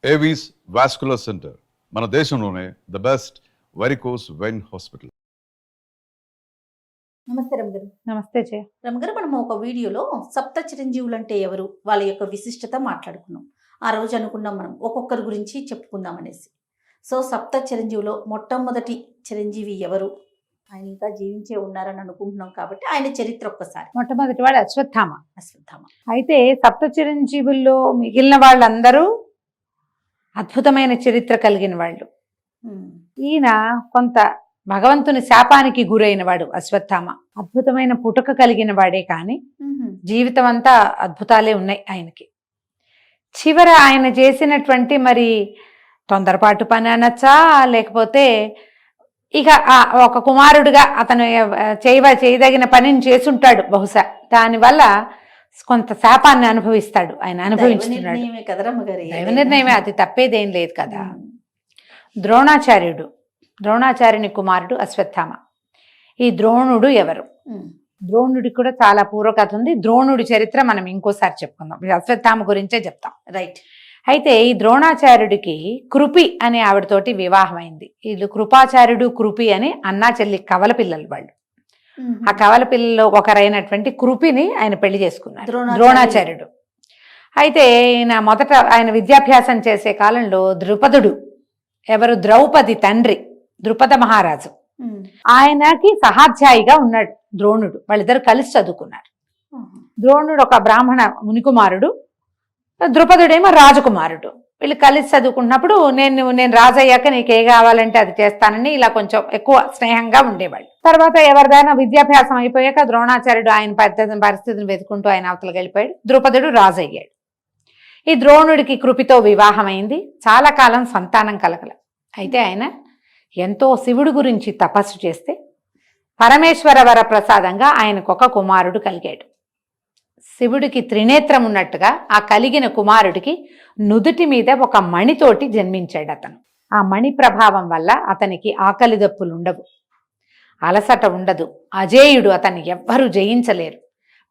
Avis vascular centre మన దేశంలోనే the best varicose vein hospital. నమస్తే రమగారు. నమస్తే జయ. రమగారు, మనం ఒక వీడియోలో సప్త చిరంజీవులు అంటే ఎవరు, వాళ్ళ యొక్క విశిష్టత మాట్లాడుకున్నాం. ఆ రోజు అనుకున్నాం మనం ఒక్కొక్కరి గురించి చెప్పుకుందాం అనేసి. సో సప్త చిరంజీవులో మొట్టమొదటి చిరంజీవి ఎవరు, ఆయన ఇంకా జీవించే ఉన్నారని అనుకుంటున్నాం కాబట్టి ఆయన చరిత్ర ఒక్కసారి. మొట్టమొదటి వాడు అశ్వత్థామ. అశ్వత్థామ. అయితే సప్త చిరంజీవుల్లో మిగిలిన వాళ్ళందరూ అద్భుతమైన చరిత్ర కలిగిన వాళ్ళు. ఈయన కొంత భగవంతుని శాపానికి గురైన వాడు అశ్వత్థామ. అద్భుతమైన పుట్టుక కలిగిన వాడే కానీ జీవితం అంతా అద్భుతాలే ఉన్నాయి ఆయనకి. చివర ఆయన చేసినటువంటి మరి తొందరపాటు పని అనొచ్చా, లేకపోతే ఇక ఒక కుమారుడిగా అతను చేయదగిన పనిని చేసుంటాడు బహుశా. దానివల్ల కొంత శాపాన్ని అనుభవిస్తాడు. ఆయన అనుభవిస్తున్నాడు. దైవ నిర్ణయమే, అది తప్పేదేం లేదు కదా. ద్రోణాచార్యుని కుమారుడు అశ్వత్థామ. ఈ ద్రోణుడు ఎవరు? ద్రోణుడికి కూడా చాలా పూర్వకథ ఉంది. ద్రోణుడి చరిత్ర మనం ఇంకోసారి చెప్పుకుందాం, అశ్వత్థామ గురించే చెప్తాం. రైట్. అయితే ఈ ద్రోణాచార్యుడికి కృపి అనే ఆవిడతోటి వివాహం అయింది. వీళ్ళు కృపాచార్యుడు కృపి అని అన్నా చెల్లి కవల పిల్లలు వాళ్ళు. ఆ కవల పిల్లల్లో ఒకరైనటువంటి కృపిని ఆయన పెళ్లి చేసుకున్నారు ద్రోణాచార్యుడు. అయితే ఈయన మొదట ఆయన విద్యాభ్యాసం చేసే కాలంలో ద్రుపదుడు, ఎవరు ద్రౌపది తండ్రి ద్రుపద మహారాజు, ఆయనకి సహాధ్యాయిగా ఉన్నాడు ద్రోణుడు. వాళ్ళిద్దరు కలిసి చదువుకున్నారు. ద్రోణుడు ఒక బ్రాహ్మణ మునికుమారుడు, ద్రుపదుడేమో రాజకుమారుడు. వీళ్ళు కలిసి చదువుకున్నప్పుడు నేను రాజయ్యాక నీకు ఏ కావాలంటే అది చేస్తానని ఇలా కొంచెం ఎక్కువ స్నేహంగా ఉండేవాళ్ళు. తర్వాత ఎవరిదైనా విద్యాభ్యాసం అయిపోయాక ద్రోణాచార్యుడు ఆయన పరిస్థితిని వెతుకుంటూ ఆయన అవతలకి వెళ్ళిపోయాడు. ద్రుపదుడు రాజు అయ్యాడు. ఈ ద్రోణుడికి కృపితో వివాహం అయింది. చాలా కాలం సంతానం కలగల. అయితే ఆయన ఎంతో శివుడి గురించి తపస్సు చేస్తే పరమేశ్వర వర ప్రసాదంగా ఆయనకు ఒక కుమారుడు కలిగాడు. శివుడికి త్రినేత్రం ఉన్నట్టుగా ఆ కలిగిన కుమారుడికి నుదుటి మీద ఒక మణితోటి జన్మించాడు అతను. ఆ మణి ప్రభావం వల్ల అతనికి ఆకలి దప్పులు ఉండవు, అలసట ఉండదు, అజేయుడు, అతన్ని ఎవ్వరూ జయించలేరు,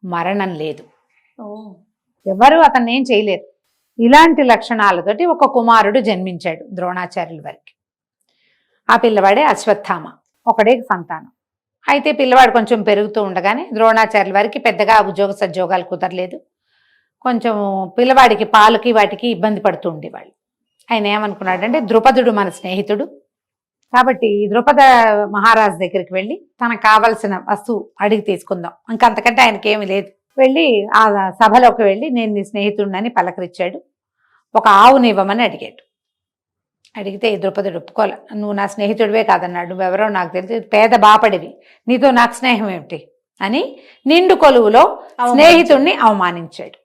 మరణం లేదు, ఎవరు అతన్ని ఏం చేయలేరు. ఇలాంటి లక్షణాలతోటి ఒక కుమారుడు జన్మించాడు ద్రోణాచార్యుల వారికి. ఆ పిల్లవాడే అశ్వత్థామ. ఒకడే సంతానం. అయితే పిల్లవాడు కొంచెం పెరుగుతూ ఉండగానే ద్రోణాచార్యుల వారికి పెద్దగా ఉద్యోగ సద్యోగాలు కుదరలేదు. కొంచెం పిల్లవాడికి పాలకి వాటికి ఇబ్బంది పడుతూ ఉండేవాళ్ళు. ఆయన ఏమనుకున్నాడంటే, ద్రుపదుడు మన స్నేహితుడు కాబట్టి ద్రుపద మహారాజు దగ్గరికి వెళ్ళి తనకు కావలసిన వస్తువు అడిగి తీసుకుందాం, ఇంకంతకంటే ఆయనకి ఏమీ లేదు. వెళ్ళి ఆ సభలోకి వెళ్ళి నేను నీ స్నేహితుడినని పలకరించాడు. ఒక ఆవునివ్వమని అడిగాడు. అడిగితే ద్రుపదుడు ఒప్పుకోలే. నువ్వు నా స్నేహితుడివే కాదన్నాడు, నువ్వెవరో నాకు తెలిసి పేద బాపడివి, నీతో నాకు స్నేహం ఏమిటి అని నిండు కొలువులో స్నేహితుడిని అవమానించాడు.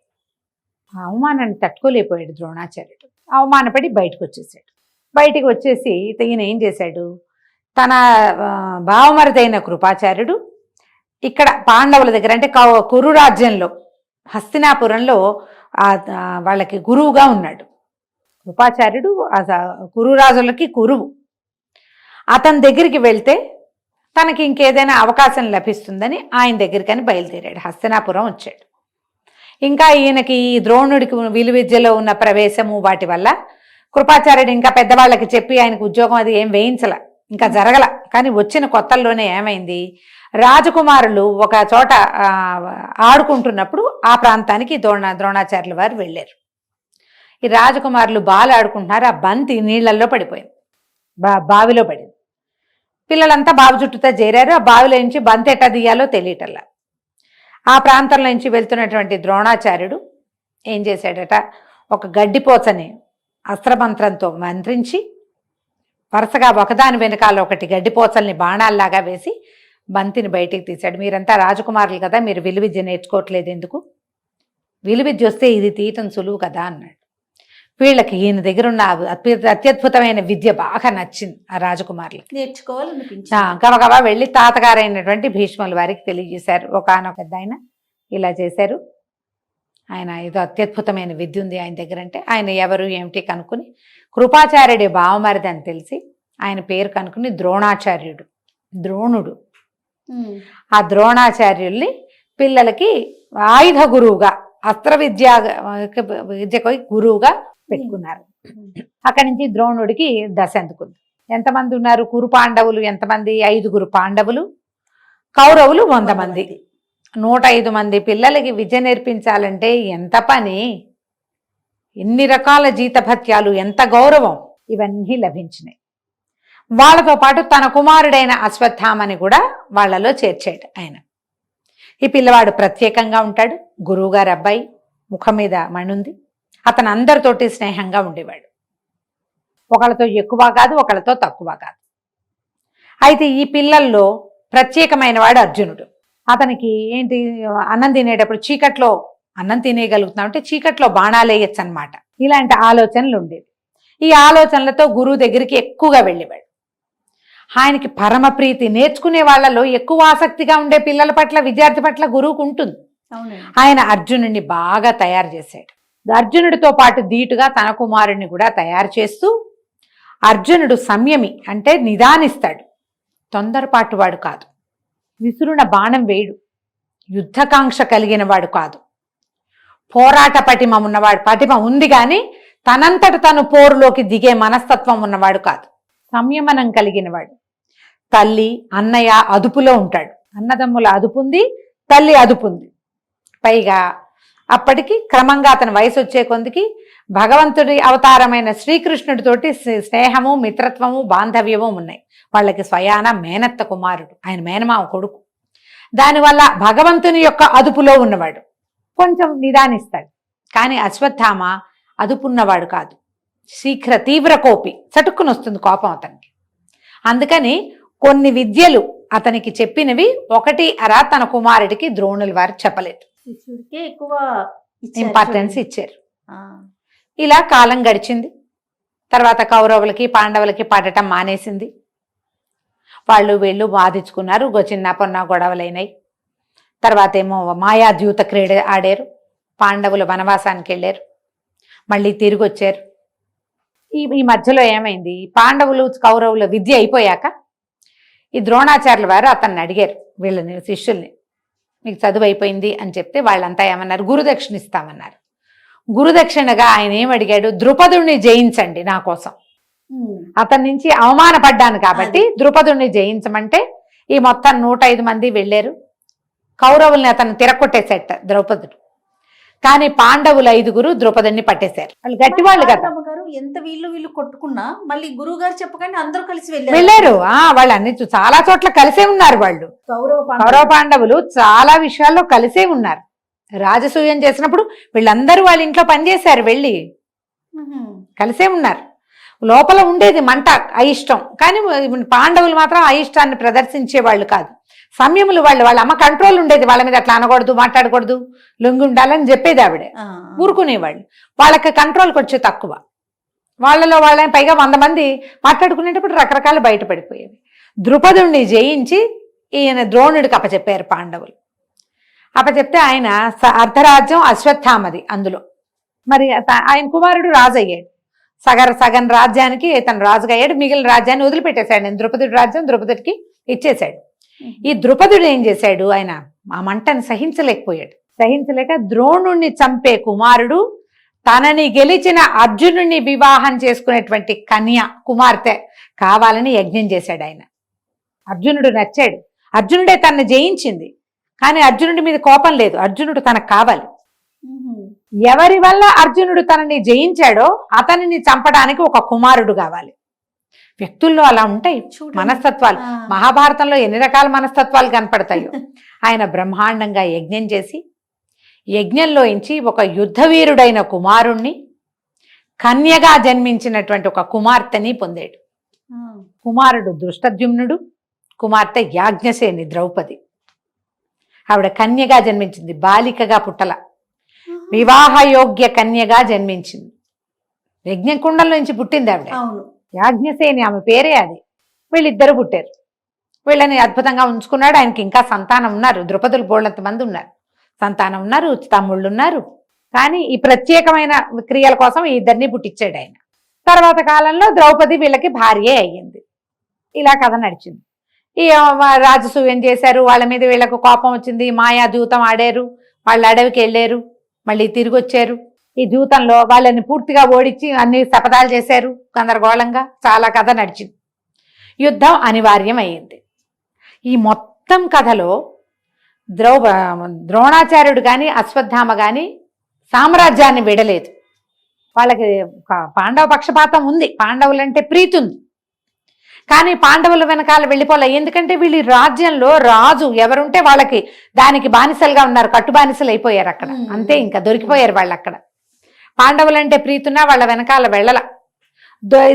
ఆ అవమానాన్ని తట్టుకోలేకపోయాడు ద్రోణాచార్యుడు. అవమానపడి బయటకు వచ్చేసాడు. బయటికి వచ్చేసి ఈయన ఏం చేశాడు, తన భావమరిదైన కృపాచార్యుడు ఇక్కడ పాండవుల దగ్గర అంటే కురు రాజ్యంలో హస్తినాపురంలో వాళ్ళకి గురువుగా ఉన్నాడు. కృపాచార్యుడు కురురాజులకి గురువు. అతని దగ్గరికి వెళ్తే తనకి ఇంకేదైనా అవకాశం లభిస్తుందని ఆయన దగ్గరికని బయలుదేరాడు. హస్తినాపురం వచ్చాడు. ఇంకా ఈయనకి ద్రోణుడికి విలువిద్యలో ఉన్న ప్రవేశము వాటి వల్ల కృపాచార్యుడు ఇంకా పెద్దవాళ్ళకి చెప్పి ఆయనకు ఉద్యోగం అది ఏం వేయించల, ఇంకా జరగల. కానీ వచ్చిన కొత్తల్లోనే ఏమైంది, రాజకుమారులు ఒక చోట ఆడుకుంటున్నప్పుడు ఆ ప్రాంతానికి ద్రోణాచార్యుల వారు వెళ్ళారు. ఈ రాజకుమారులు బాలు ఆడుకుంటున్నారు. ఆ బంతి నీళ్లలో పడిపోయింది, బావిలో పడింది. పిల్లలంతా బావి చుట్టూతో చేరారు. ఆ బావిలో నుంచి బంతి ఎట్టా తీయాలో తెలియటల్లా. ఆ ప్రాంతంలో నుంచి వెళ్తున్నటువంటి ద్రోణాచార్యుడు ఏం చేశాడట, ఒక గడ్డిపోచని అస్త్రమంత్రంతో మంత్రించి వరుసగా ఒకదాని వెనకాల ఒకటి గడ్డిపోచల్ని బాణాల్లాగా వేసి బంతిని బయటికి తీశాడు. మీరంతా రాజకుమారులు కదా, మీరు విలువిద్య నేర్చుకోవట్లేదు ఎందుకు? విలువిద్య వస్తే ఇది తీయటం సులువు కదా అన్నాడు. వీళ్ళకి ఈయన దగ్గర ఉన్న అత్యద్భుతమైన విద్య బాగా నచ్చింది ఆ రాజకుమారులకి. నేర్చుకోవాలనిపించింది. గబగబా వెళ్ళి తాతగారైనటువంటి భీష్ముల వారికి తెలియజేశారు. ఒకనొక పెద్ద ఆయన ఇలా చేశారు, ఆయన ఏదో అత్యద్భుతమైన విద్య ఉంది ఆయన దగ్గర. అంటే ఆయన ఎవరు ఏమిటి కనుక్కుని కృపాచార్యుడి భావమరిది అని తెలిసి ఆయన పేరు కనుక్కుని ద్రోణాచార్యుడు, ద్రోణుడు. ఆ ద్రోణాచార్యుల్ని పిల్లలకి ఆయుధ గురువుగా, అస్త్ర విద్యకు గురువుగా పెట్టుకున్నారు. అక్కడి నుంచి ద్రోణుడికి దశ అందుకుంది. ఎంతమంది ఉన్నారు? కురు పాండవులు ఎంతమంది? 5 పాండవులు, కౌరవులు 100 మంది. 105 మంది పిల్లలకి విద్య నేర్పించాలంటే ఎంత పని, ఎన్ని రకాల జీతభత్యాలు, ఎంత గౌరవం, ఇవన్నీ లభించినాయి. వాళ్ళతో పాటు తన కుమారుడైన అశ్వత్థామని కూడా వాళ్ళలో చేర్చాడు ఆయన. ఈ పిల్లవాడు ప్రత్యేకంగా ఉంటాడు. గురువుగారు అబ్బాయి, ముఖం మీద మణుంది. అతను అందరితోటి స్నేహంగా ఉండేవాడు. ఒకళ్ళతో ఎక్కువ కాదు, ఒకళ్ళతో తక్కువ కాదు. అయితే ఈ పిల్లల్లో ప్రత్యేకమైన వాడు అర్జునుడు. అతనికి ఏంటి, అన్నం తినేటప్పుడు చీకట్లో అన్నం తినేయగలుగుతున్నాం అంటే చీకట్లో బాణాలు వేయచ్చు అనమాట. ఇలాంటి ఆలోచనలు ఉండేవి. ఈ ఆలోచనలతో గురువు దగ్గరికి ఎక్కువగా వెళ్ళేవాడు. ఆయనకి పరమ ప్రీతి, నేర్చుకునే వాళ్ళలో ఎక్కువ ఆసక్తిగా ఉండే పిల్లల పట్ల, విద్యార్థి పట్ల గురువుకు ఉంటుంది. ఆయన అర్జునుడిని బాగా తయారు చేశాడు. అర్జునుడితో పాటు ధీటుగా తన కుమారుడిని కూడా తయారు చేస్తూ, అర్జునుడు సంయమి అంటే నిదానిస్తాడు, తొందరపాటు వాడు కాదు, విసురున బాణం వేయుడు, యుద్ధకాంక్ష కలిగిన వాడు కాదు, పోరాట పటిమ ఉన్నవాడు. పటిమ ఉంది కానీ తనంతట తను పోరులోకి దిగే మనస్తత్వం ఉన్నవాడు కాదు. సంయమనం కలిగినవాడు. తల్లి అన్నయ్య అదుపులో ఉంటాడు. అన్నదమ్ముల అదుపుంది, తల్లి అదుపుంది. పైగా అప్పటికి క్రమంగా అతని వయసు వచ్చే కొందికి భగవంతుడి అవతారమైన శ్రీకృష్ణుడితోటి స్నేహము, మిత్రత్వము, బాంధవ్యము ఉన్నాయి. వాళ్ళకి స్వయాన మేనత్త కుమారుడు, ఆయన మేనమావ కొడుకు. దానివల్ల భగవంతుని యొక్క అదుపులో ఉన్నవాడు. కొంచెం నిదానిస్తాడు. కానీ అశ్వత్థామ అదుపున్నవాడు కాదు. శీఘ్ర తీవ్ర కోపి, చటుక్కుని వస్తుంది కోపం అతనికి. అందుకని కొన్ని విద్యలు అతనికి చెప్పినవి ఒకటి అరా తన కుమారుడికి ద్రోణుల వారు చెప్పలేదు, ఎక్కువ ఇంపార్టెన్స్ ఇచ్చారు. ఇలా కాలం గడిచింది. తర్వాత కౌరవులకి పాండవులకి పడటం మానేసింది. వాళ్ళు వీళ్ళు బాధించుకున్నారు, చిన్న పొన్న గొడవలైనాయి. తర్వాత ఏమో మాయాద్యూత క్రీడ ఆడారు. పాండవులు వనవాసానికి వెళ్ళారు, మళ్ళీ తిరిగి వచ్చారు. ఈ మధ్యలో ఏమైంది, పాండవులు కౌరవుల విద్య అయిపోయాక ఈ ద్రోణాచార్యుల వారు అతన్ని అడిగారు, వీళ్ళని శిష్యుల్ని, మీకు చదువు అయిపోయింది అని చెప్తే వాళ్ళంతా ఏమన్నారు, గురుదక్షిణ ఇస్తామన్నారు. గురుదక్షిణగా ఆయన ఏమడిగాడు, ద్రుపదుణ్ణి జయించండి నా కోసం. అతని నుంచి అవమానపడ్డాను కాబట్టి ద్రుపదుణ్ణి జయించమంటే ఈ మొత్తం 105 మంది వెళ్ళారు. కౌరవుల్ని అతను తిరగొట్టేసేట ద్రౌపదుడు. కానీ పాండవులు 5 ద్రుపదుణ్ణి పట్టేశారు. వాళ్ళు గట్టివాళ్ళు కదా. ఎంత వీళ్ళు కొట్టుకున్నా మళ్ళీ గురువు గారు చెప్పగానే అందరూ కలిసి వెళ్ళారు. వాళ్ళు అన్ని చాలా చోట్ల కలిసే ఉన్నారు. వాళ్ళు కౌరవ పాండవులు చాలా విషయాల్లో కలిసే ఉన్నారు. రాజసూయం చేసినప్పుడు వీళ్ళందరూ వాళ్ళ ఇంట్లో పనిచేశారు, వెళ్ళి కలిసే ఉన్నారు. లోపల ఉండేది మంట, అయిష్టం. కానీ పాండవులు మాత్రం అయిష్టాన్ని ప్రదర్శించే వాళ్ళు కాదు, సంయములు వాళ్ళు. వాళ్ళ అమ్మ కంట్రోల్ ఉండేది వాళ్ళ మీద, అట్లా అనకూడదు, మాట్లాడకూడదు, లొంగి ఉండాలని చెప్పేది ఆవిడే. ఊరుకునేవాళ్ళు. వాళ్ళకి కంట్రోల్కి వచ్చే తక్కువ. వాళ్ళలో వాళ్ళని పైగా 100 మంది మాట్లాడుకునేటప్పుడు రకరకాలు బయటపడిపోయేవి. ద్రుపదుణ్ణి జయించి ఈయన ద్రోణుడికి అప్పచెప్పారు పాండవులు. అప్పచెప్తే ఆయన అర్ధరాజ్యం అశ్వత్థామది. అందులో మరి ఆయన కుమారుడు రాజు అయ్యాడు. సగం రాజ్యానికి తను రాజుగా అయ్యాడు. మిగిలిన రాజ్యాన్ని వదిలిపెట్టేశాడు. నేను ద్రుపదుడి రాజ్యం ద్రుపదుడికి ఇచ్చేశాడు. ఈ ద్రుపదుడు ఏం చేశాడు, ఆయన ఆ మంటని సహించలేకపోయాడు. సహించలేక ద్రోణుణ్ణి చంపే కుమారుడు తనని గెలిచిన అర్జునుడిని వివాహం చేసుకునేటువంటి కుమార్తె కావాలని యజ్ఞం చేశాడు ఆయన. అర్జునుడు నచ్చాడు. అర్జునుడే తనని జయించింది, కానీ అర్జునుడి మీద కోపం లేదు. అర్జునుడు తనకు కావాలి. ఎవరి వల్ల అర్జునుడు తనని జయించాడో అతనిని చంపడానికి ఒక కుమారుడు కావాలి. వ్యక్తుల్లో అలా ఉంటాయి మనస్తత్వాలు. మహాభారతంలో ఎన్ని రకాల మనస్తత్వాలు కనపడతాయో. ఆయన బ్రహ్మాండంగా యజ్ఞం చేసి యజ్ఞంలోంచి ఒక యుద్ధవీరుడైన కుమారుణ్ణి, కన్యగా జన్మించినటువంటి ఒక కుమార్తెని పొందాడు. కుమారుడు దృష్టద్యుమ్నుడు, కుమార్తె యాజ్ఞసేని ద్రౌపది. ఆవిడ కన్యగా జన్మించింది, బాలికగా పుట్టల, వివాహయోగ్య కన్యగా జన్మించింది. యజ్ఞకుండంలో నుంచి పుట్టింది ఆవిడ. యాజ్ఞసేని ఆమె పేరే అది. వీళ్ళిద్దరు పుట్టారు. వీళ్ళని అద్భుతంగా ఉంచుకున్నాడు. ఆయనకి ఇంకా సంతానం ఉన్నారు. ద్రుపదులు బోళ్ళంత మంది ఉన్నారు, సంతానం ఉన్నారు, తమ్ముళ్ళు ఉన్నారు. కానీ ఈ ప్రత్యేకమైన క్రియల కోసం ఈ ఇద్దరిని పుట్టించాడు ఆయన. తర్వాత కాలంలో ద్రౌపది వీళ్ళకి భార్యే అయ్యింది. ఇలా కథ నడిచింది. ఈ రాజసూయం చేశారు, వాళ్ళ మీద వీళ్ళకు కోపం వచ్చింది, మాయా దూతం ఆడారు, వాళ్ళు అడవికి వెళ్ళారు, మళ్ళీ తిరిగి వచ్చారు. ఈ జీవితంలో వాళ్ళని పూర్తిగా ఓడించి అన్ని శపథాలు చేశారు, గందరగోళంగా చాలా కథ నడిచింది. యుద్ధం అనివార్యం అయ్యింది. ఈ మొత్తం కథలో ద్రోణాచార్యుడు కానీ అశ్వత్థామ కానీ సామ్రాజ్యాన్ని విడలేదు. వాళ్ళకి పాండవ పక్షపాతం ఉంది, పాండవులంటే ప్రీతి ఉంది, కానీ పాండవుల వెనకాల వెళ్ళిపోలే. ఎందుకంటే వీళ్ళు రాజ్యంలో రాజు ఎవరుంటే వాళ్ళకి దానికి బానిసలుగా ఉన్నారు, కట్టు బానిసలు అయిపోయారు అక్కడ, అంతే, ఇంకా దొరికిపోయారు వాళ్ళు అక్కడ. పాండవులంటే ప్రీతున్నా వాళ్ళ వెనకాల వెళ్ళల.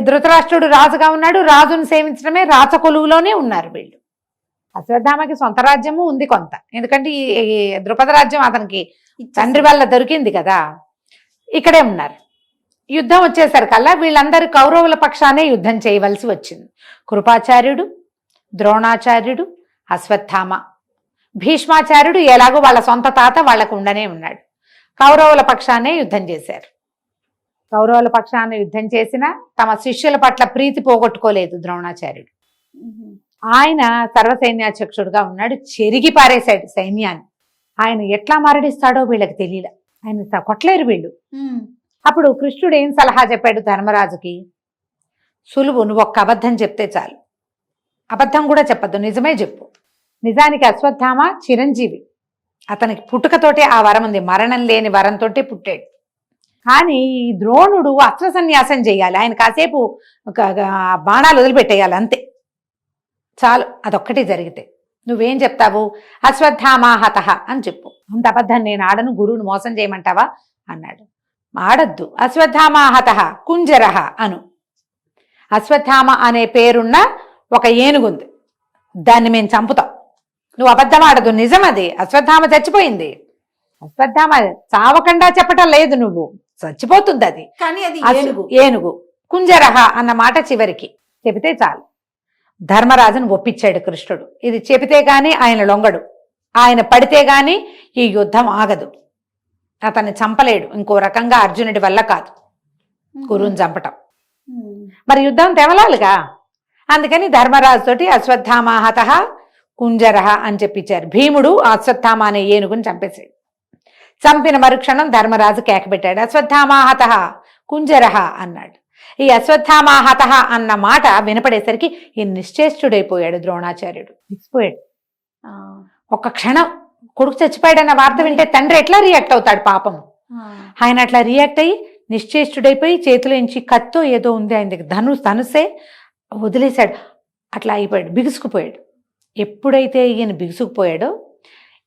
ధృతరాష్ట్రుడు రాజుగా ఉన్నాడు, రాజును సేవించడమే రాచకొలువులోనే ఉన్నారు వీళ్ళు. అశ్వత్థామకి సొంత రాజ్యము ఉంది కొంత, ఎందుకంటే ఈ ద్రుపద రాజ్యం అతనికి తండ్రి వల్ల దొరికింది కదా. ఇక్కడే ఉన్నారు. యుద్ధం వచ్చేసరికల్లా వీళ్ళందరూ కౌరవుల పక్షానే యుద్ధం చేయవలసి వచ్చింది. కృపాచార్యుడు, ద్రోణాచార్యుడు, అశ్వత్థామ, భీష్మాచార్యుడు ఎలాగో వాళ్ళ సొంత తాత వాళ్ళకు ఉండనే ఉన్నాడు. కౌరవుల పక్షానే యుద్ధం చేశారు. కౌరవుల పక్షాన్ని యుద్ధం చేసినా తమ శిష్యుల పట్ల ప్రీతి పోగొట్టుకోలేదు ద్రోణాచార్యుడు. ఆయన సర్వసైన్యాధ్యక్షుడుగా ఉన్నాడు, చెరిగి పారేశాడు సైన్యాన్ని. ఆయన ఎట్లా మరణిస్తాడో వీళ్ళకి తెలియలే, ఆయన కొట్టలేరు వీళ్ళు. అప్పుడు కృష్ణుడు ఏం సలహా చెప్పాడు ధర్మరాజుకి? సులువు, నువ్వు ఒక్క అబద్ధం చెప్తే చాలు, అబద్ధం కూడా చెప్పద్దు, నిజమే చెప్పు. నిజానికి అశ్వత్థామ చిరంజీవి, అతనికి పుట్టుకతోటే ఆ వరం ఉంది, మరణం లేని వరంతో పుట్టాడు. కానీ ఈ ద్రోణుడు అస్త్ర సన్యాసం చేయాలి, ఆయన కాసేపు బాణాలు వదిలిపెట్టేయాలి, అంతే చాలు. అదొక్కటి జరిగితే నువ్వేం చెప్తావు? అశ్వత్థామాహత అని చెప్పు. అంత అబద్ధం నేను ఆడను, గురువుని మోసం చేయమంటావా అన్నాడు. ఆడద్దు, అశ్వత్థామాహత కుంజరహ అను. అశ్వత్థామ అనే పేరున్న ఒక ఏనుగుంది, దాన్ని మేము చంపుతాం. నువ్వు అబద్ధం ఆడదు, నిజం అది. అశ్వత్థామ చచ్చిపోయింది. అశ్వత్థామ చావకుండా చెప్పటం లేదు, నువ్వు చచ్చిపోతుంది అది. కానీ అది ఏనుగు. కుంజరహ అన్న మాట చివరికి చెబితే చాలు. ధర్మరాజును ఒప్పించాడు కృష్ణుడు. ఇది చెబితే గాని ఆయన లొంగడు, ఆయన పడితే గాని ఈ యుద్ధం ఆగదు. అతన్ని చంపలేడు, ఇంకో రకంగా అర్జునుడి వల్ల కాదు గురువుని చంపటం. మరి యుద్ధం తెవలాలిగా, అందుకని ధర్మరాజు తోటి అశ్వత్థామాహత కుంజరహ అని చెప్పించారు. భీముడు అశ్వత్థామ అనే ఏనుగుని చంపేశాడు. చంపిన మరుక్షణం ధర్మరాజు కేకబెట్టాడు, అశ్వత్థామాహత కుంజరహ అన్నాడు. ఈ అశ్వత్థామాహత అన్న మాట వినపడేసరికి ఈ నిశ్చేష్టుడైపోయాడు ద్రోణాచార్యుడు, ఇచ్చిపోయాడు. ఒక్క క్షణం కొడుకు చచ్చిపోయాడన్న వార్త వింటే తండ్రి ఎట్లా రియాక్ట్ అవుతాడు పాపం. ఆయన అట్లా రియాక్ట్ అయ్యి నిశ్చేష్టుడైపోయి చేతిలో నుంచి కత్తో ఏదో ఉంది ఆయన దగ్గర, ధనుసే వదిలేశాడు. అట్లా అయిపోయాడు, బిగుసుకుపోయాడు. ఎప్పుడైతే ఈయన బిగుసుకుపోయాడో,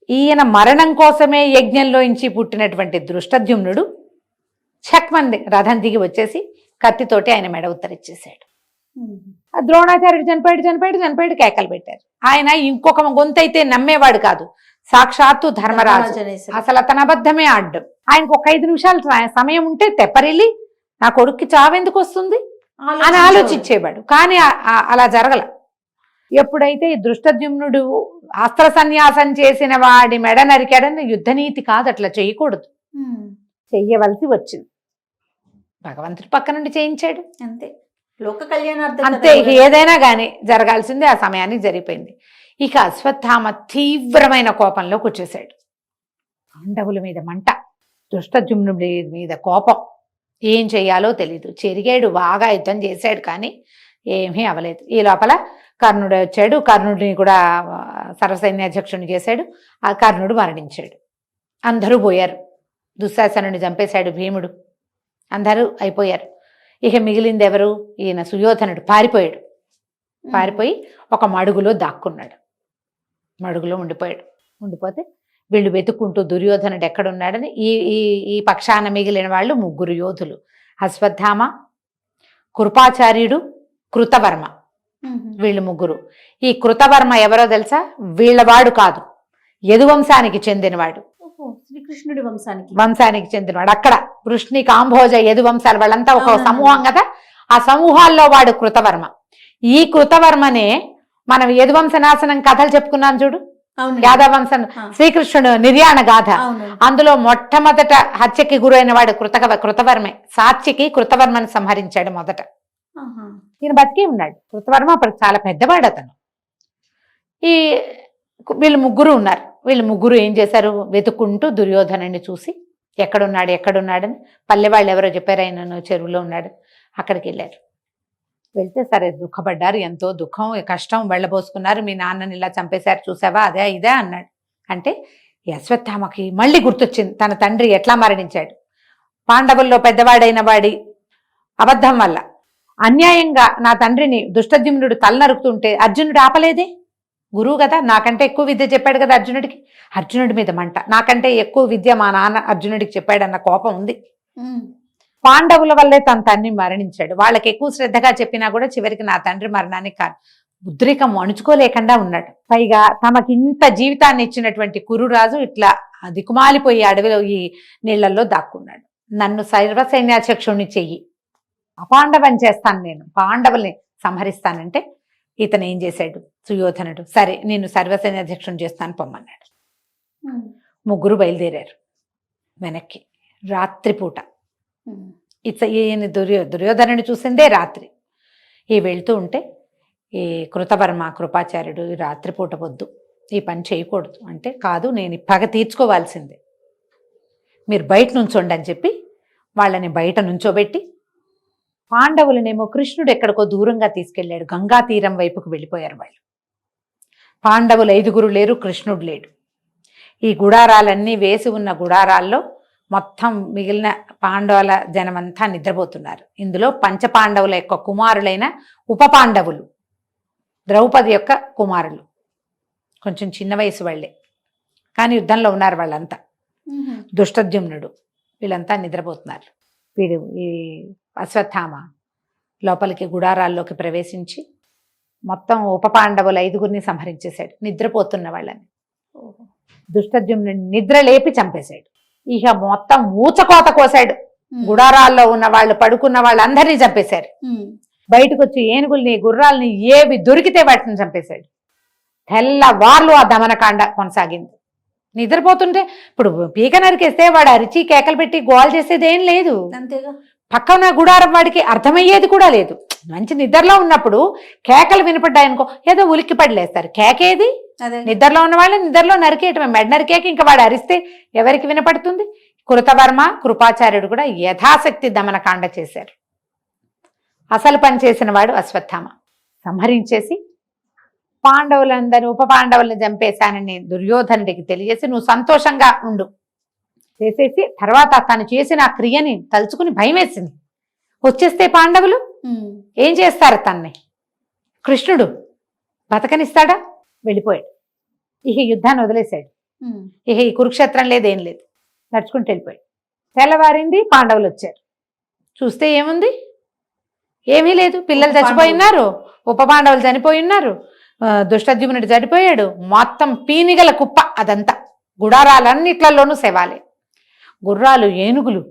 ఈయన మరణం కోసమే యజ్ఞంలోంచి పుట్టినటువంటి దృష్టద్యుమ్నుడు చక్మంది రథం దిగి వచ్చేసి కత్తితోటి ఆయన మెడ ఉత్తరిచ్చేశాడు. ద్రోణాచార్యుడు చనిపోయాడు కేకలు పెట్టారు. ఆయన ఇంకొక గొంతైతే నమ్మేవాడు కాదు, సాక్షాత్తు ధర్మరాజు. అసలు అతను అబద్ధమే ఆడ్డం. ఆయనకు ఒక 5 నిమిషాలు సమయం ఉంటే తెప్పరిల్లి నా కొడుక్కి చావెందుకు వస్తుంది అని ఆలోచించేవాడు. కానీ అలా జరగల. ఎప్పుడైతే ఈ దృష్టద్యుమ్నుడు అస్త్ర సన్యాసం చేసిన వాడి మెడ నరికాడని యుద్ధనీతి కాదు, అట్లా చేయకూడదు, చెయ్యవలసి వచ్చింది. భగవంతుడి పక్క నుండి చేయించాడు, అంతే. లోక కళ్యాణార్థం అంతే. ఏదైనా కానీ జరగాల్సిందే, ఆ సమయానికి జరిగిపోయింది. ఇక అశ్వత్థామ తీవ్రమైన కోపంలోకి వచ్చేసాడు. పాండవుల మీద మంట, దృష్టద్యుమ్నుడి మీద కోపం, ఏం చెయ్యాలో తెలీదు. చెరిగాడు, బాగా యుద్ధం చేశాడు, కానీ ఏమీ అవ్వలేదు. ఈ లోపల కర్ణుడు వచ్చాడు, కర్ణుడిని కూడా సర్వసైన్యాధ్యక్షుడిని చేశాడు. ఆ కర్ణుడు మరణించాడు. అందరూ పోయారు. దుశ్శాసనుడిని చంపేశాడు భీముడు, అందరూ అయిపోయారు. ఇక మిగిలింది ఎవరు? ఈయన సుయోధనుడు పారిపోయాడు. పారిపోయి ఒక మడుగులో దాక్కున్నాడు, మడుగులో ఉండిపోతే వీళ్ళు వెతుక్కుంటూ దుర్యోధనుడు ఎక్కడున్నాడని ఈ పక్షాన మిగిలిన వాళ్ళు 3 యోధులు, అశ్వత్థామ, కృపాచార్యుడు, కృతవర్మ. వీళ్ళు 3. ఈ కృతవర్మ ఎవరో తెలుసా? వీళ్ళవాడు కాదు, యదువంశానికి చెందినవాడు, శ్రీకృష్ణుడి వంశానికి చెందినవాడు. అక్కడ వృష్ణి, కాంభోజ, యదువంశాలు వాళ్ళంతా ఒక సమూహం కదా, ఆ సమూహాల్లో వాడు కృతవర్మ. ఈ కృతవర్మనే మనం యదువంశ నాశనం కథలు చెప్పుకున్నాం చూడు, యాదవంశం, శ్రీకృష్ణుడు నిర్యాణ గాథ, అందులో మొట్టమొదట హత్యకి గురైన వాడు కృతవర్మే. సాత్యకి కృతవర్మని సంహరించాడు మొదట. ఈయన బతికే ఉన్నాడు. కృతవర్మ అప్పుడు చాలా పెద్దవాడు అతను. వీళ్ళు 3 ఉన్నారు. వీళ్ళు 3 ఏం చేశారు? వెతుక్కుంటూ దుర్యోధనుడిని చూసి ఎక్కడున్నాడని పల్లెవాళ్ళు ఎవరో చెప్పారు, ఆయన చెరువులో ఉన్నాడు. అక్కడికి వెళ్ళారు. వెళ్తే సరే దుఃఖపడ్డారు, ఎంతో దుఃఖం కష్టం వెళ్ళబోసుకున్నారు. మీ నాన్నని ఇలా చంపేశారు చూసావా, అదే ఇదే అన్నాడు. అంటే ఈ అశ్వత్థామకి మళ్ళీ గుర్తొచ్చింది తన తండ్రి ఎట్లా మరణించాడు. పాండవుల్లో పెద్దవాడైన వాడి అబద్ధం వల్ల అన్యాయంగా నా తండ్రిని దుష్టద్యుమ్నుడు తల నరుకుతుంటే అర్జునుడు ఆపలేదే. గురువు కదా, నాకంటే ఎక్కువ విద్య చెప్పాడు కదా అర్జునుడికి. అర్జునుడి మీద మంట, నాకంటే ఎక్కువ విద్య మా నాన్న అర్జునుడికి చెప్పాడన్న కోపం ఉంది. పాండవుల వల్లే తన తండ్రి మరణించాడు. వాళ్ళకి ఎక్కువ శ్రద్ధగా చెప్పినా కూడా చివరికి నా తండ్రి మరణానికి కాదు, ఉద్రేకం అణుచుకోలేకుండా ఉన్నాడు. పైగా తమకి ఇంత జీవితాన్ని ఇచ్చినటువంటి కురురాజు ఇట్లా దిక్కుమాలిపోయి అడవిలో ఈ నీళ్లలో దాక్కున్నాడు. నన్ను సర్వసైన్యాధ్యక్షుణ్ణి చెయ్యి, అపాండవం చేస్తాను, నేను పాండవుల్ని సంహరిస్తానంటే ఇతను ఏం చేశాడు సుయోధనుడు, సరే నేను సర్వసైన్యాధ్యక్షుని చేస్తాను పొమ్మన్నాడు. ముగ్గురు బయలుదేరారు వెనక్కి రాత్రిపూట. ఈయన దుర్యోధనుని చూసిందే రాత్రి. ఈ వెళ్తూ ఉంటే ఈ కృతవర్మ కృపాచార్యుడు ఈ రాత్రిపూట వద్దు, ఈ పని చేయకూడదు అంటే, కాదు నేను పగ తీర్చుకోవాల్సిందే, మీరు బయట నుంచోండి అని చెప్పి వాళ్ళని బయట నుంచోబెట్టి పాండవులనేమో కృష్ణుడు ఎక్కడికో దూరంగా తీసుకెళ్లాడు. గంగా తీరం వైపుకు వెళ్ళిపోయారు వాళ్ళు. పాండవులు 5 లేరు, కృష్ణుడు లేడు. ఈ గుడారాలన్నీ వేసి ఉన్న గుడారాల్లో మొత్తం మిగిలిన పాండవుల జనమంతా నిద్రపోతున్నారు. ఇందులో పంచపాండవుల యొక్క కుమారులైన ఉప పాండవులు, ద్రౌపది యొక్క కుమారులు, కొంచెం చిన్న వయసు వాళ్ళే కానీ యుద్ధంలో ఉన్నారు వాళ్ళంతా. దుష్టద్యుమ్నుడు, వీళ్ళంతా నిద్రపోతున్నారు. వీడు ఈ అశ్వత్థామ లోపలికి గుడారాల్లోకి ప్రవేశించి మొత్తం ఉప పాండవులు 5 సంహరించేశాడు, నిద్రపోతున్న వాళ్ళని. దుష్టద్యుమ్నుడిని నిద్ర లేపి చంపేశాడు. ఇక మొత్తం ఊచకోత కోసాడు. గుడారాల్లో ఉన్న వాళ్ళు, పడుకున్న వాళ్ళందరినీ చంపేశారు. బయటకు వచ్చి ఏనుగుల్ని గుర్రాల్ని ఏవి దొరికితే వాటిని చంపేశాడు. తెల్లవార్లు ఆ దమనకాండ కొనసాగింది. నిద్రపోతుంటే ఇప్పుడు పీక నరికేస్తే వాడు అరిచి కేకలు పెట్టి గోల్ చేసేది ఏం లేదు. అంతేగా, పక్కన గుడారం వాడికి అర్థమయ్యేది కూడా లేదు. మంచి నిద్రలో ఉన్నప్పుడు కేకలు వినపడ్డాయనుకో ఏదో ఉలిక్కి పడిలేస్తారు. కేకేది నిద్రలో ఉన్న వాళ్ళని నిద్రలో నరికేయటమే. మెడ నరికేక ఇంకా వాడు అరిస్తే ఎవరికి వినపడుతుంది? కృతవర్మ కృపాచార్యుడు కూడా యథాశక్తి దమనకాండ చేశారు. అసలు పని చేసిన వాడు అశ్వత్థామ. సంహరించేసి పాండవులందరూ ఉప పాండవుల్ని చంపేశానని దుర్యోధనుడికి తెలియజేసి నువ్వు సంతోషంగా ఉండు చేసేసి, తర్వాత తను చేసిన ఆ క్రియని తలుచుకుని భయం వేసింది. వచ్చేస్తే పాండవులు ఏం చేస్తారు తన్ని? కృష్ణుడు బతకనిస్తాడా? వెళ్ళిపోయాడు. ఇక యుద్ధాన్ని వదిలేశాడు. ఇక ఈ కురుక్షేత్రం లేదేం లేదు, నడుచుకుంటూ వెళ్ళిపోయాడు. తెల్లవారింది, పాండవులు వచ్చారు. చూస్తే ఏముంది? ఏమీ లేదు. పిల్లలు చచ్చిపోయి ఉన్నారు, ఉప పాండవులు చనిపోయి ఉన్నారు, దుష్టద్యుమ్నుడు చనిపోయాడు. మొత్తం పీనిగల కుప్ప అదంతా. గుడారాలన్నిట్లలోనూ శవాలే, గుర్రాలు ఏనుగులు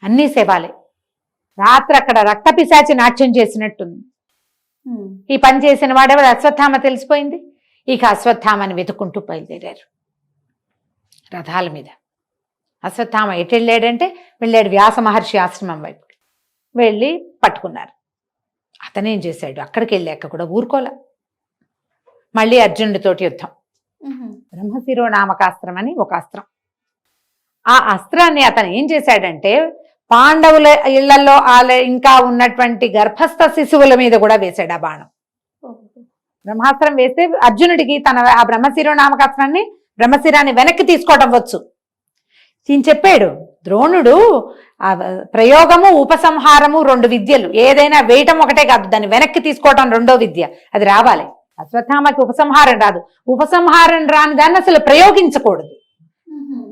అన్నీ శవాలే. రాత్రి అక్కడ రక్తపిశాచి నాట్యం చేసినట్టుంది. ఈ పని చేసిన వాడెవరు? అశ్వత్థామ. తెలిసిపోయింది. ఇక అశ్వత్థామని వెతుక్కుంటూ బయలుదేరారు రథాల మీద. అశ్వత్థామ ఎటు వెళ్ళాడంటే వెళ్ళాడు వ్యాస మహర్షి ఆశ్రమం వైపు. వెళ్ళి పట్టుకున్నారు. అతనేం చేశాడు? అక్కడికి వెళ్ళాక కూడా ఊరుకోలే. మళ్ళీ అర్జునుడితోటి యుద్ధం. బ్రహ్మశిరోనామకాస్త్రం అని ఒక అస్త్రం. ఆ అస్త్రాన్ని అతను ఏం చేశాడంటే పాండవుల ఇళ్లలో ఇంకా ఉన్నటువంటి గర్భస్థ శిశువుల మీద కూడా వేశాడు ఆ బాణం. బ్రహ్మాస్త్రం వేస్తే అర్జునుడికి తన ఆ బ్రహ్మశిరోనామకాస్త్రాన్ని, బ్రహ్మశిరాన్ని వెనక్కి తీసుకోవడం వచ్చు. ఈయన చెప్పాడు ద్రోణుడు, ఆ ప్రయోగము ఉపసంహారము 2 విద్యలు. ఏదైనా వేయటం ఒకటే కాదు, దాన్ని వెనక్కి తీసుకోవటం 2వ విద్య. అది రావాలి. అశ్వత్థామకి ఉపసంహారం రాదు. ఉపసంహారం రాని దాన్ని అసలు ప్రయోగించకూడదు.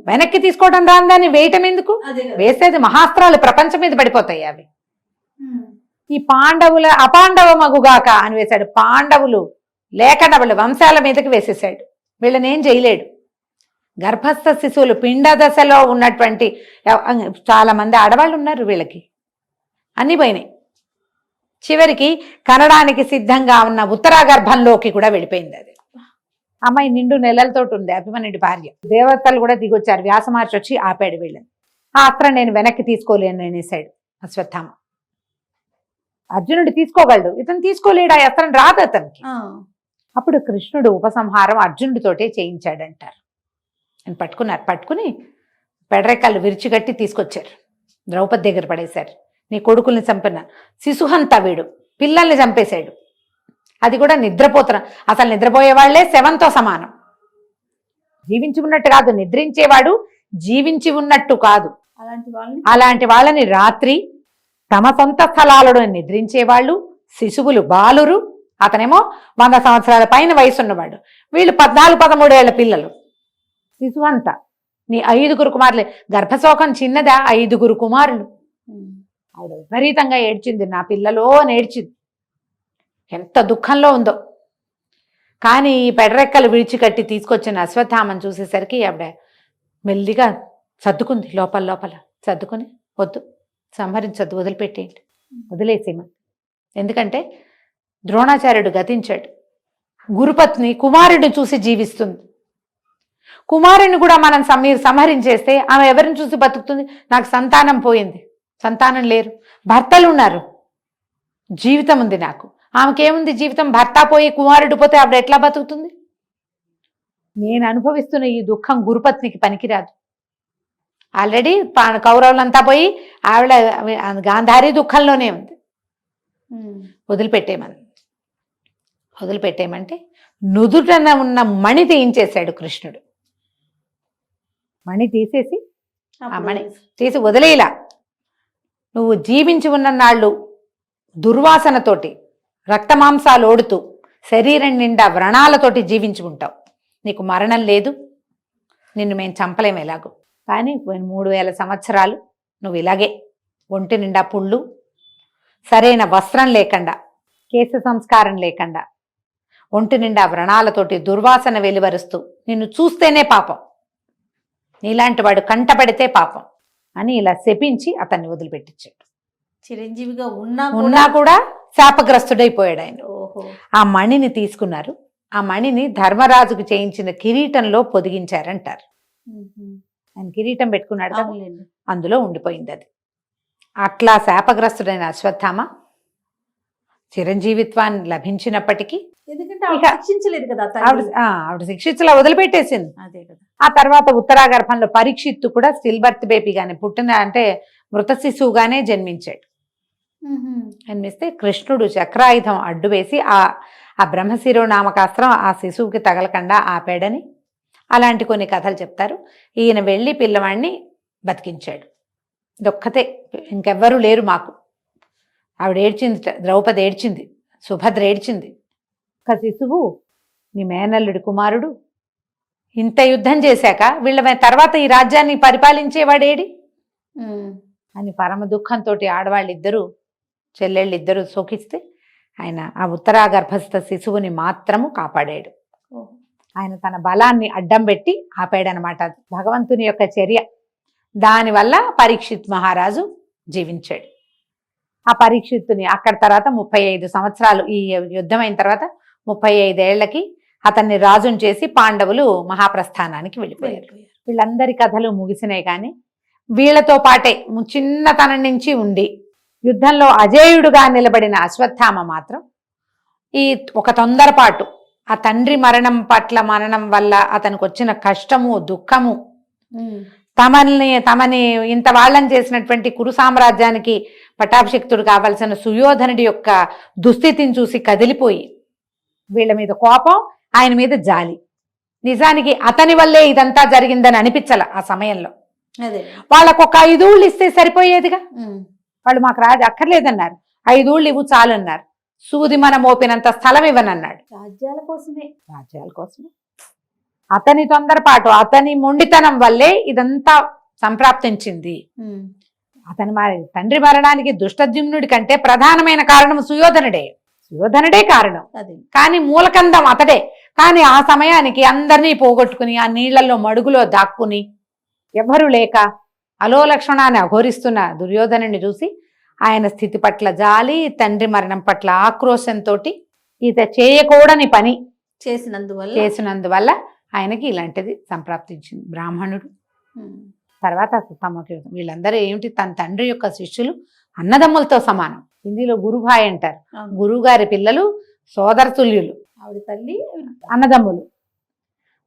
వెనక్కి తీసుకోవడం రాని దాన్ని వేయటం ఎందుకు? వేసేది మహాస్త్రాలు ప్రపంచం మీద పడిపోతాయి అవి. ఈ పాండవుల అపాండవ మగుగాక అని వేశాడు. పాండవులు లేకుండా వాళ్ళ వంశాల మీదకి వేసేసాడు. వీళ్ళని ఏం చేయలేడు. గర్భస్థ శిశువులు పిండ దశలో ఉన్నటువంటి చాలా మంది ఆడవాళ్ళు ఉన్నారు. వీళ్ళకి అన్ని పోయినాయి. చివరికి కనడానికి సిద్ధంగా ఉన్న ఉత్తరాగర్భంలోకి కూడా వెళ్ళిపోయింది. అది అమ్మాయి నిండు నెలలతోటి ఉంది, అభిమన్యుడి భార్య. దేవతలు కూడా దిగొచ్చారు. వ్యాస మహర్షి వచ్చి ఆపాడు వీళ్ళని. ఆ అస్త్రం నేను వెనక్కి తీసుకోలేను అనేసాడు అశ్వత్థామ. అర్జునుడు తీసుకోగలడు, ఇతను తీసుకోలేడు. ఆ అస్త్రం రాదు అతనికి. అప్పుడు కృష్ణుడు ఉపసంహారం అర్జునుడితోటే చేయించాడంటారు. ఆయన పట్టుకున్నారు. పట్టుకుని పెడరెక్కలు విరిచిగట్టి తీసుకొచ్చారు. ద్రౌపది దగ్గర పడేశారు. నీ కొడుకుల్ని చంపిన శిశుహంత వీడు, పిల్లల్ని చంపేశాడు. అది కూడా నిద్రపోతున్నా. అసలు నిద్రపోయే వాళ్లే శవంతో సమానం. జీవించి ఉన్నట్టు కాదు, నిద్రించేవాడు జీవించి ఉన్నట్టు కాదు. అలాంటి వాళ్ళని రాత్రి తమ సొంత స్థలాలలో నిద్రించేవాళ్ళు, శిశువులు, బాలురు. అతనేమో 100 సంవత్సరాల పైన వయసున్నవాడు. వీళ్ళు 14-13 ఏళ్ల పిల్లలు. శిశువంతా నీ 5 కుమారులే. గర్భశోకం చిన్నదా, 5 కుమారులు. ఆవిడ విపరీతంగా ఏడ్చింది. నా పిల్లలో అని ఏడ్చింది. ఎంత దుఃఖంలో ఉందో. కానీ ఈ పెడరెక్కలు విడిచికట్టి తీసుకొచ్చిన అశ్వత్థామను చూసేసరికి ఆవిడ మెల్లిగా సర్దుకుంది. లోపల సర్దుకుని, వద్దు, సంహరించద్దు, వదిలిపెట్టేయండి, వదిలేసేమ. ఎందుకంటే ద్రోణాచార్యుడు గతించాడు. గురుపత్ని కుమారుడిని చూసి జీవిస్తుంది. కుమారుని కూడా మనం మీరు సంహరించేస్తే ఆమె ఎవరిని చూసి బతుకుతుంది? నాకు సంతానం పోయింది, సంతానం లేరు, భర్తలు ఉన్నారు, జీవితం ఉంది నాకు. ఆమెకేముంది జీవితం? భర్త పోయి కుమారుడు పోతే ఆవిడ ఎట్లా బతుకుతుంది? నేను అనుభవిస్తున్న ఈ దుఃఖం గురుపత్నికి పనికిరాదు. ఆల్రెడీ కౌరవులంతా పోయి ఆవిడ గాంధారి దుఃఖంలోనే ఉంది. వదిలిపెట్టేయమంటే నుదుటన ఉన్న మణి తీయించేశాడు కృష్ణుడు. మణి తీసేసి, ఆ మణి తీసి వదిలేలా. నువ్వు జీవించి ఉన్న నాళ్ళు దుర్వాసనతోటి, రక్తమాంసాలు ఓడుతూ, శరీరం నిండా వ్రణాలతోటి జీవించి ఉంటావు. నీకు మరణం లేదు, నిన్ను మేము చంపలేము ఎలాగో. కానీ 3000 సంవత్సరాలు నువ్వు ఇలాగే ఒంటి నిండా పుళ్ళు, సరైన వస్త్రం లేకుండా, కేశ సంస్కారం లేకుండా, ఒంటి నిండా వ్రణాలతోటి దుర్వాసన వెలువరుస్తూ, నిన్ను చూస్తేనే పాపం, నీలాంటి వాడు కంటపడితే పాపం అని ఇలా శపించి అతన్ని వదిలిపెట్టించాడు. చిరంజీవిగా ఉన్నా కూడా శాపగ్రస్తుడైపోయాడు ఆయన. ఆ మణిని తీసుకున్నారు. ఆ మణిని ధర్మరాజుకు చేయించిన కిరీటంలో పొదిగించారంటారు. ఆయన కిరీటం పెట్టుకున్నాడు కదా, అందులో ఉండిపోయింది అది. అట్లా శాపగ్రస్తుడైన అశ్వత్థామ చిరంజీవిత్వాన్ని లభించినప్పటికీ, ఎందుకంటే శిక్షించలేదు కదా ఆవిడ శిక్షించలా వదిలిపెట్టేసింది. అదే కదా. ఆ తర్వాత ఉత్తరాగర్భంలో పరీక్షిత్తు కూడా స్టిల్ బర్త్ బేబీగానే పుట్టిన, అంటే మృత శిశువుగానే జన్మించాడు. జన్మిస్తే కృష్ణుడు చక్రాయుధం అడ్డు వేసి ఆ బ్రహ్మశిరో నామకాస్త్రం ఆ శిశువుకి తగలకుండా ఆపాడని అలాంటి కొన్ని కథలు చెప్తారు. ఈయన వెళ్ళి పిల్లవాడిని బతికించాడు. ఇదొక్కతే, ఇంకెవ్వరూ లేరు మాకు. ఆవిడ ఏడ్చింది, ద్రౌపది ఏడ్చింది, సుభద్ర ఏడ్చింది. ఒక శిశువు నీ మేనల్లుడి కుమారుడు ఇంత యుద్ధం చేశాక వీళ్ళ తర్వాత ఈ రాజ్యాన్ని పరిపాలించేవాడేడి అని పరమ దుఃఖంతో ఆడవాళ్ళిద్దరూ, చెల్లెళ్ళిద్దరూ శోకిస్తే ఆయన ఆ ఉత్తరాగర్భస్థ శిశువుని మాత్రము కాపాడాడు. ఆయన తన బలాన్ని అడ్డం పెట్టి ఆపాడనమాట. అది భగవంతుని యొక్క చర్య. దానివల్ల పరీక్షిత్ మహారాజు జీవించాడు. ఆ పరీక్షిత్తుని అక్కడ తర్వాత 35 సంవత్సరాలు, ఈ యుద్ధం అయిన తర్వాత 35 ఏళ్లకి అతన్ని రాజుని చేసి పాండవులు మహాప్రస్థానానికి వెళ్ళిపోయారు. వీళ్ళందరి కథలు ముగిసినాయి. కానీ వీళ్ళతో పాటే చిన్నతనం నుంచి ఉండి యుద్ధంలో అజేయుడుగా నిలబడిన అశ్వత్థామ మాత్రం ఈ ఒక తొందరపాటు, ఆ తండ్రి మరణం వల్ల అతనికి వచ్చిన కష్టము, దుఃఖము, తమని ఇంత వాళ్ళని చేసినటువంటి కురు సామ్రాజ్యానికి పట్టాభిషిక్తుడు కావాల్సిన సుయోధనుడి యొక్క దుస్థితిని చూసి కదిలిపోయి వీళ్ళ మీద కోపం, ఆయన మీద జాలి. నిజానికి అతని వల్లే ఇదంతా జరిగిందని అనిపించాల ఆ సమయంలో. వాళ్ళకు ఒక 5 ఊళ్ళు ఇస్తే సరిపోయేదిగా. వాళ్ళు మాకు రాజు అక్కర్లేదన్నారు, 5 ఊళ్ళు ఇవ్వు చాలు అన్నారు. సూది మనం మోపినంత స్థలం ఇవ్వనన్నాడు. రాజ్యాల కోసమే. అతని తొందరపాటు, అతని మొండితనం వల్లే ఇదంతా సంప్రాప్తించింది. అతని తండ్రి మరణానికి దుష్టద్యుమ్నుడి కంటే ప్రధానమైన కారణం సుయోధనుడే కారణం. కానీ మూలకందం అతడే. కానీ ఆ సమయానికి అందరినీ పోగొట్టుకుని ఆ నీళ్లలో మడుగులో దాక్కుని ఎవరు లేక అలోలక్షణాన్ని అఘోరిస్తున్న దుర్యోధనుని చూసి ఆయన స్థితి పట్ల జాలి, తండ్రి మరణం పట్ల ఆక్రోశంతో ఈత చేయకూడని పని చేసినందువల్ల ఆయనకి ఇలాంటిది సంప్రాప్తించింది. బ్రాహ్మణుడు తర్వాత తమకి వీళ్ళందరూ ఏమిటి, తన తండ్రి యొక్క శిష్యులు అన్నదమ్ములతో సమానం. హిందీలో గురుభాయ్ అంటారు. గురువు గారి పిల్లలు సోదరతుల్యులు, ఆవిడ తల్లి అన్నదమ్ములు.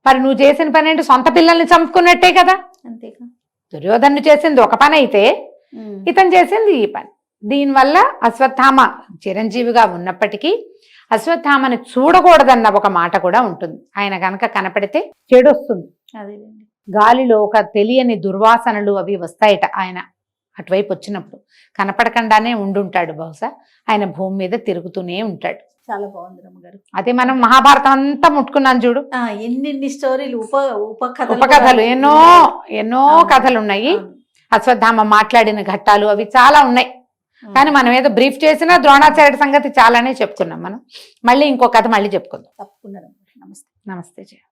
మరి నువ్వు చేసిన పని ఏంటి? సొంత పిల్లల్ని చంపుకున్నట్టే కదా. అంతేగా. దుర్యోధను చేసింది ఒక పని అయితే ఇతను చేసింది ఈ పని. దీనివల్ల అశ్వత్థామ చిరంజీవిగా ఉన్నప్పటికీ అశ్వత్థామని చూడకూడదన్న ఒక మాట కూడా ఉంటుంది. ఆయన కనుక కనపడితే చెడు వస్తుంది. అదేలేండి. గాలిలో ఒక తెలియని దుర్వాసనలు అవి వస్తాయట. ఆయన అటువైపు వచ్చినప్పుడు కనపడకుండానే ఉండుంటాడు. బహుశా ఆయన భూమి మీద తిరుగుతూనే ఉంటాడు. చాలా బాగుంది రమ్మగారు. అదే మనం మహాభారతం అంతా ముట్టుకున్నాం చూడు. ఎన్ని స్టోరీలు ఉపకథలు ఎన్నో కథలు ఉన్నాయి. అశ్వత్థామ మాట్లాడిన ఘట్టాలు అవి చాలా ఉన్నాయి. కానీ మనం ఏదో బ్రీఫ్ చేసినా ద్రోణాచార్యుడి సంగతి చాలానే చెప్పుకున్నాం మనం. మళ్ళీ ఇంకో కథ మళ్ళీ చెప్పుకుందాం. తప్పకుండా. నమస్తే. నమస్తే జయ.